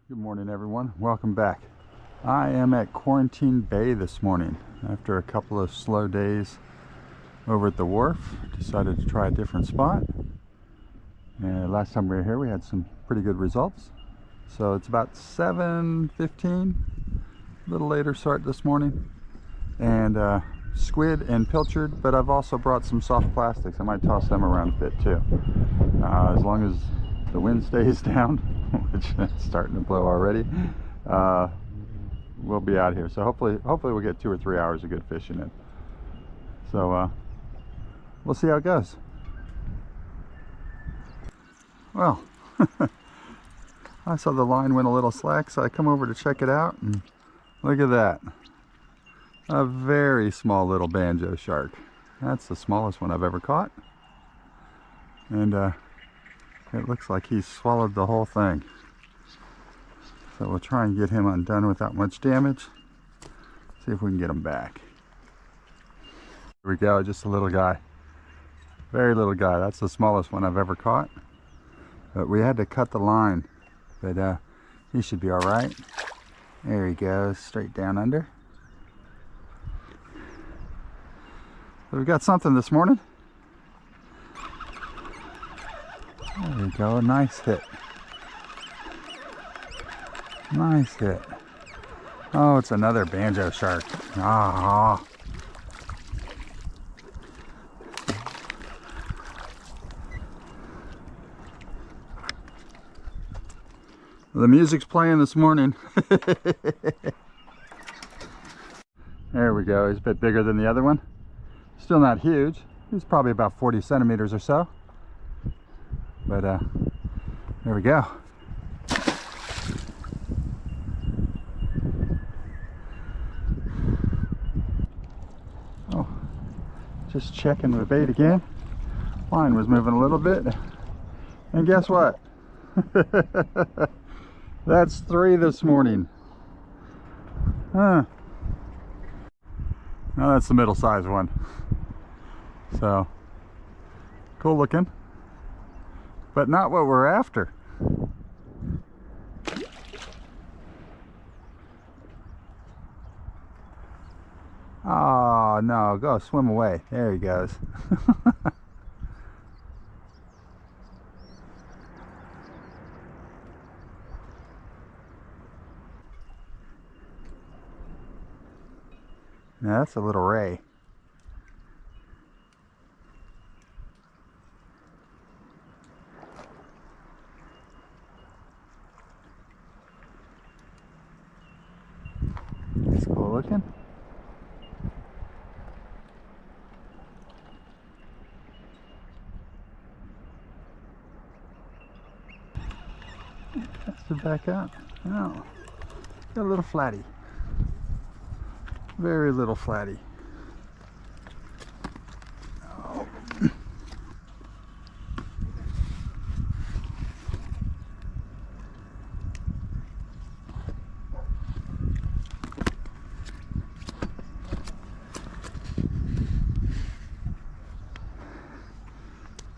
Good morning, everyone. Welcome back. I am at Quarantine Bay this morning. After a couple of slow days over at the wharf, decided to try a different spot. And last time we were here, we had some pretty good results. So it's about 7:15, a little later start this morning. And squid and pilchard, but I've also brought some soft plastics. I might toss them around a bit too. As long as the wind stays down, which is starting to blow already, we'll be out here. So hopefully we'll get 2 or 3 hours of good fishing in. So we'll see how it goes. Well, I saw the line went a little slack, so I come over to check it out, and look at that. A very small little banjo shark. That's the smallest one I've ever caught. And it looks like he swallowed the whole thing. So we'll try and get him undone without much damage. See if we can get him back. Here we go, just a little guy. Very little guy. That's the smallest one I've ever caught. But we had to cut the line. But he should be all right. There he goes, straight down under. So we got something this morning. There we go, nice hit. Nice hit. Oh, it's another banjo shark. Ah. The music's playing this morning. There we go, he's a bit bigger than the other one. Still not huge. He's probably about 40 centimeters or so. But there we go. Oh, just checking the bait again. Line was moving a little bit. And guess what? That's 3 this morning. Huh. Now that's the middle-sized one. So, cool looking. But not what we're after. Oh no, go swim away. There he goes. Now that's a little ray. It's cool looking. That's to back up. Oh, got a little flatty. Very little flatty. Oh.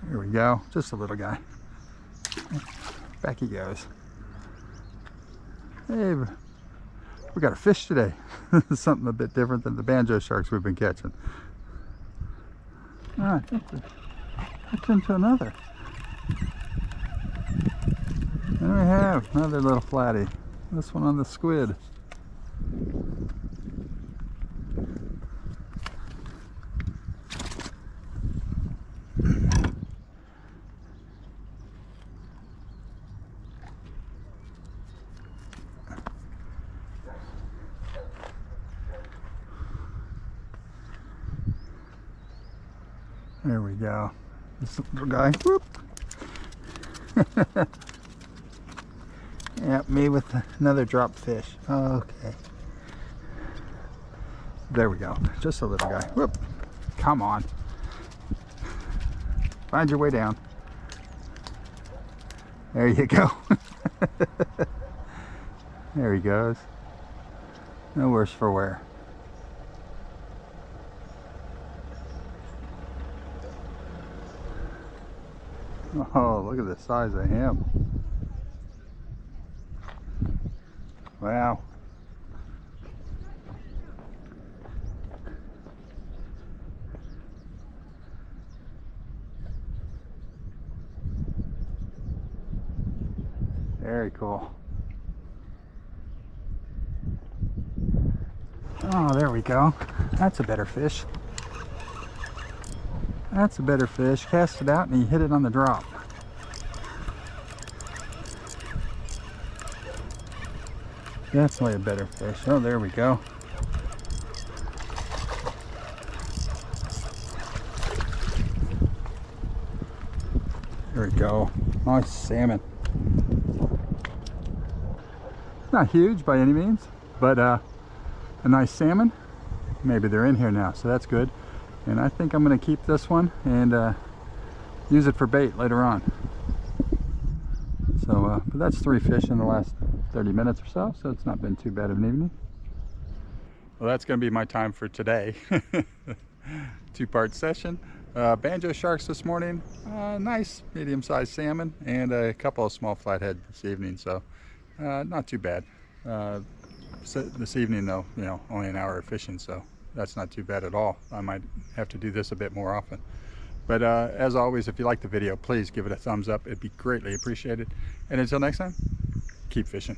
There we go, just a little guy. Back he goes. Hey, we got a fish today. Something a bit different than the banjo sharks we've been catching. Ah, I think it's into another. There we have another little flatty. This one on the squid. There we go. This little guy. Whoop. Yeah, me with another drop fish. Okay. There we go. Just a little guy. Whoop. Come on. Find your way down. There you go. There he goes. No worse for wear. Oh, look at the size of him. Wow. Very cool. Oh, there we go. That's a better fish. That's a better fish. Cast it out and you hit it on the drop. Definitely a better fish. Oh, there we go. There we go. Nice salmon. Not huge by any means, but a nice salmon. Maybe they're in here now, so that's good. And I think I'm going to keep this one and use it for bait later on. So, but that's 3 fish in the last 30 minutes or so, so it's not been too bad of an evening. Well, that's going to be my time for today. 2-part session. Banjo sharks this morning, nice medium-sized salmon, and a couple of small flathead this evening, so not too bad. So this evening though, you know, only an hour of fishing, so that's not too bad at all. I might have to do this a bit more often. But as always, if you like the video, please give it a thumbs up. It'd be greatly appreciated. And until next time, keep fishing.